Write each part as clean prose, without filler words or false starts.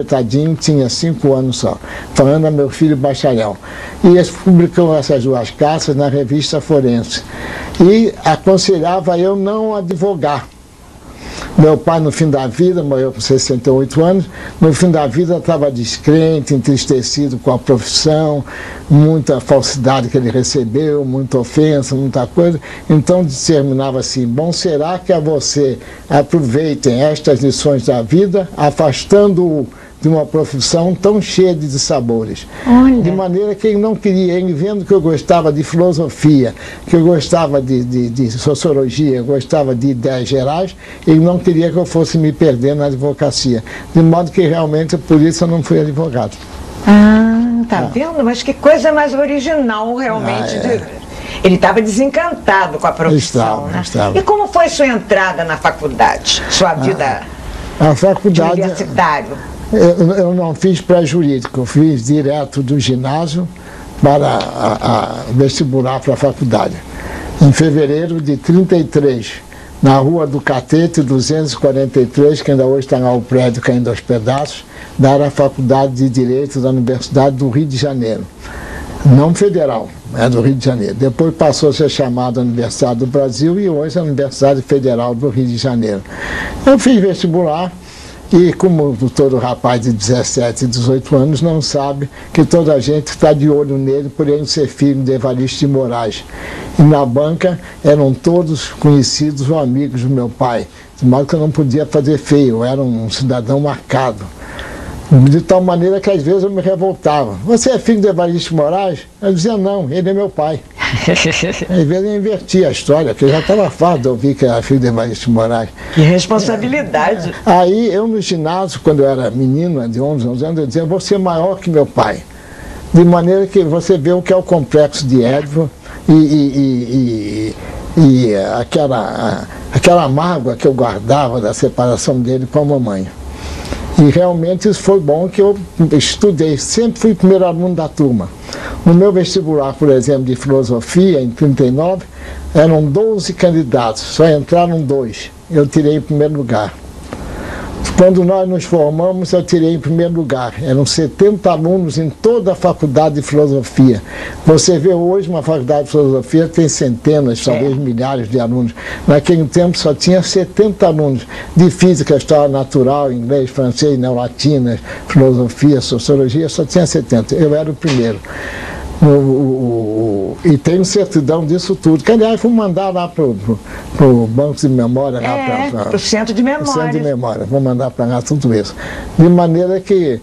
Tadinho tinha 5 anos só, falando a meu filho bacharel. E eles publicam essas 2 cartas na revista Forense. E aconselhava eu não advogar. Meu pai, no fim da vida, morreu com 68 anos, no fim da vida estava descrente, entristecido com a profissão, muita falsidade que ele recebeu, muita ofensa, muita coisa. Então determinava assim: bom será que a você aproveitem estas lições da vida, afastando-o de uma profissão tão cheia de dissabores. Olha. De maneira que ele não queria, ele vendo que eu gostava de filosofia, que eu gostava de sociologia, eu gostava de ideias gerais, ele não queria que eu fosse me perder na advocacia. De modo que realmente, por isso eu não fui advogado. Ah, tá vendo? Mas que coisa mais original, realmente. Ele estava desencantado com a profissão, né? Estava. E como foi sua entrada na faculdade? Sua vida a faculdade, de universitário? Eu não fiz pré-jurídico, eu fiz direto do ginásio para vestibular para a faculdade. Em fevereiro de 33, na Rua do Catete, 243, que ainda hoje está lá o prédio caindo aos pedaços, da a Faculdade de Direito da Universidade do Rio de Janeiro. Não federal, é do Rio de Janeiro. Depois passou a ser chamada Universidade do Brasil e hoje é a Universidade Federal do Rio de Janeiro. Eu fiz vestibular. E como todo rapaz de 17, 18 anos não sabe que toda a gente está de olho nele por ele ser filho de Evaristo de Moraes. E na banca eram todos conhecidos ou amigos do meu pai, de modo que eu não podia fazer feio, eu era um cidadão marcado. De tal maneira que às vezes eu me revoltava. Você é filho de Evaristo de Moraes? Eu dizia não, ele é meu pai. Às vezes eu invertia a história, porque eu já estava farto de ouvir que era filho de Evaristo de Moraes. Que responsabilidade. Aí eu no ginásio, quando eu era menino, de 11, 11 anos, eu dizia: vou ser maior que meu pai. De maneira que você vê o que é o complexo de Édipo e aquela mágoa que eu guardava da separação dele com a mamãe. E realmente isso foi bom, que eu estudei, sempre fui o primeiro aluno da turma. No meu vestibular, por exemplo, de filosofia, em 39, eram 12 candidatos, só entraram 2. Eu tirei em primeiro lugar. Quando nós nos formamos, eu tirei em primeiro lugar. Eram 70 alunos em toda a faculdade de filosofia. Você vê hoje uma faculdade de filosofia que tem centenas, talvez milhares de alunos. Naquele tempo só tinha 70 alunos de física, história natural, inglês, francês, neolatinas, filosofia, sociologia, só tinha 70. Eu era o primeiro. E tenho certidão disso tudo. Que, aliás, fui mandar lá para o banco de memória. Para o centro de memória. Centro de memória. Vou mandar para lá tudo isso. De maneira que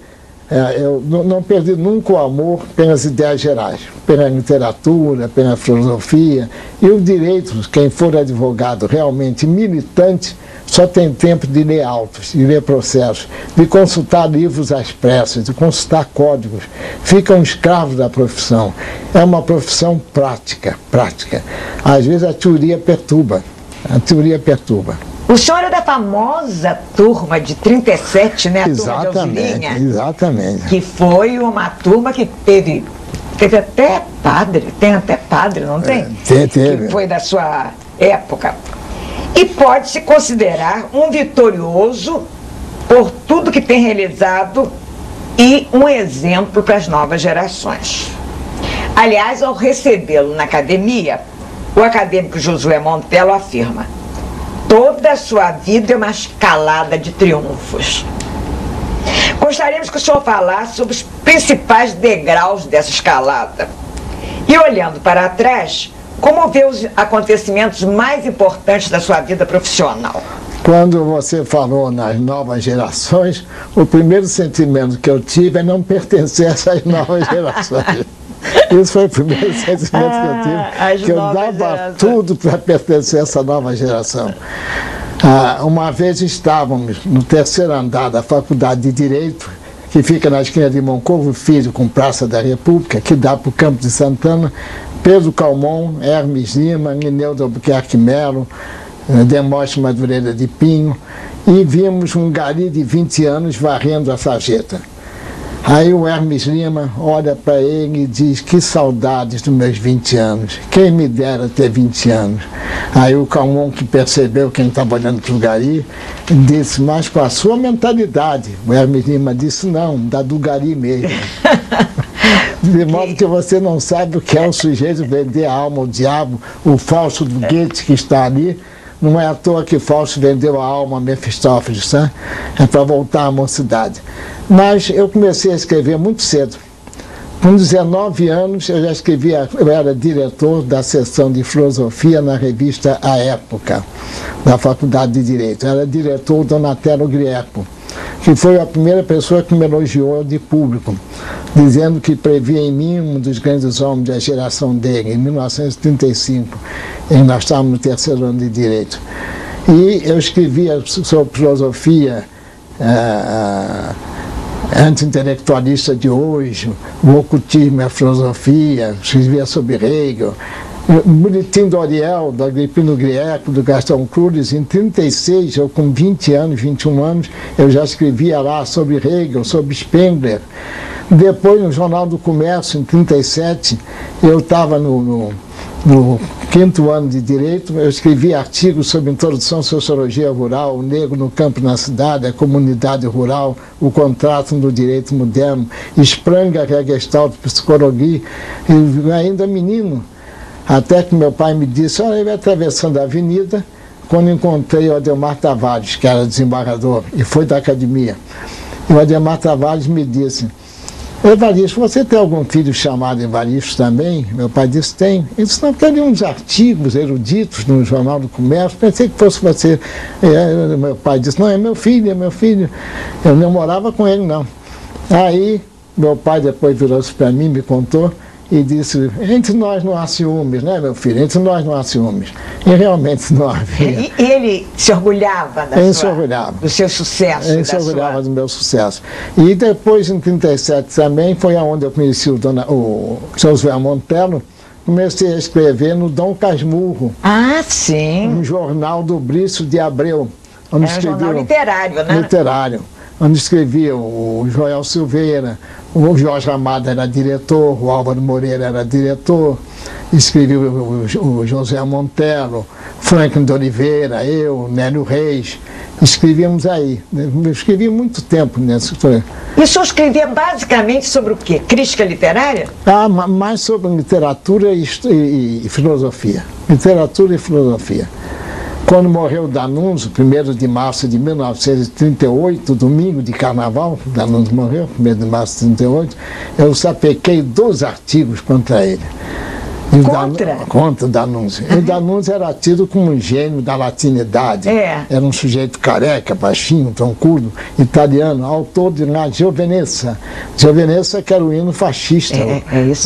eu não perdi nunca o amor pelas ideias gerais, pela literatura, pela filosofia. E o direito, quem for advogado realmente militante, só tem tempo de ler autos, de ler processos, de consultar livros às pressas, de consultar códigos. Fica um escravo da profissão. É uma profissão prática. Às vezes a teoria perturba. O senhor é da famosa turma de 37, né? A turma de Alzirinha. Exatamente. Que foi uma turma que teve até padre, tem até padre, não tem? Teve. Que foi da sua época. E pode se considerar um vitorioso por tudo que tem realizado e um exemplo para as novas gerações. Aliás, ao recebê-lo na academia, o acadêmico Josué Montello afirma: toda a sua vida é uma escalada de triunfos. Gostaríamos que o senhor falasse sobre os principais degraus dessa escalada. E olhando para trás, como vê os acontecimentos mais importantes da sua vida profissional? Quando você falou nas novas gerações, o primeiro sentimento que eu tive é não pertencer a essas novas gerações. Isso foi o primeiro sentimento que eu tive, que eu dava tudo para pertencer a essa nova geração. Uma vez estávamos no terceiro andar da Faculdade de Direito, que fica na esquina de Moncorvo Filho com Praça da República, que dá para o Campo de Santana. Pedro Calmon, Hermes Lima, Nineudo Albuquerque Melo, Demóstenes Madureira de Pinho, e vimos um gari de 20 anos varrendo a sarjeta. Aí o Hermes Lima olha para ele e diz: que saudades dos meus 20 anos, quem me dera ter 20 anos. Aí o Calmon, que percebeu quem estava olhando para o Gari, disse: mas com a sua mentalidade. O Hermes Lima disse: não, da do Gari mesmo. De modo que você não sabe o que é o sujeito vender a alma ao diabo, o Fausto do Goethe que está ali. Não é à toa que Fausto vendeu a alma a Mefistófeles, né? É para voltar à mocidade. Mas eu comecei a escrever muito cedo. Com 19 anos eu já escrevia, eu era diretor da seção de filosofia na revista A Época, da Faculdade de Direito. Eu era diretor Donatello Grieco, que foi a primeira pessoa que me elogiou de público, dizendo que previa em mim um dos grandes homens da geração dele, em 1935, e nós estávamos no terceiro ano de Direito. E eu escrevia sobre filosofia anti-intelectualista de hoje, o ocultismo e a filosofia, escrevia sobre Hegel, o Boletim do Ariel, do Agripino Grieco, do Gastão Cruz. Em 36, eu com 20 anos, 21 anos, eu já escrevia lá sobre Hegel, sobre Spengler. Depois, no Jornal do Comércio, em 37, eu estava no 5º ano de Direito, eu escrevi artigos sobre introdução à sociologia rural, o negro no campo e na cidade, a comunidade rural, o contrato no direito moderno, Spranger, a Gestalt, psicologia, e ainda menino. Até que meu pai me disse: olha, eu ia atravessando a avenida, quando encontrei o Ademar Tavares, que era desembargador, e foi da academia. E o Ademar Tavares me disse: Evaristo, você tem algum filho chamado Evaristo também? Meu pai disse: tem. Ele disse: não, tem uns artigos eruditos no Jornal do Comércio, pensei que fosse você. Meu pai disse: não, é meu filho, é meu filho. Eu não morava com ele, não. Aí, meu pai depois virou-se para mim, me contou, e disse: entre nós não há ciúmes, né, meu filho? Entre nós não há ciúmes. E realmente não havia. E ele se orgulhava do seu sucesso? Ele se orgulhava do meu sucesso. E depois, em 37 também, foi aonde eu conheci o Josué Montello. Comecei a escrever no Dom Casmurro. Ah, sim. Um jornal do Brício de Abreu. Onde um jornal literário, né? Literário. Onde escrevia o Joel Silveira, o Jorge Amado era diretor, o Álvaro Moreira era diretor, escrevia o José Montello, Franklin de Oliveira, eu, Nélio Reis, escrevíamos aí. Eu escrevi muito tempo nessa história. E o senhor escrevia basicamente sobre o quê? Crítica literária? Ah, mais sobre literatura e filosofia. Literatura e filosofia. Quando morreu D'Annunzio, 1º de março de 1938, domingo de carnaval, D'Annunzio morreu, 1º de março de 1938, eu sapequei 2 artigos contra ele. Contra o D'Annunzio. O D'Annunzio era tido como um gênio da latinidade. Era um sujeito careca, baixinho, troncudo, italiano, autor de La Giovenezza. Giovenezza, que era o hino fascista,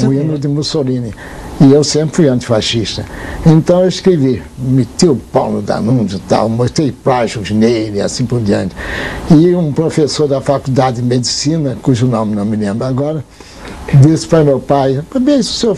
o hino de Mussolini. E eu sempre fui antifascista. Então eu escrevi, meti o pau no D'Annunzio e tal, mostrei plágios nele e assim por diante. E um professor da Faculdade de Medicina, cujo nome não me lembro agora, disse para meu pai: bem, se o senhor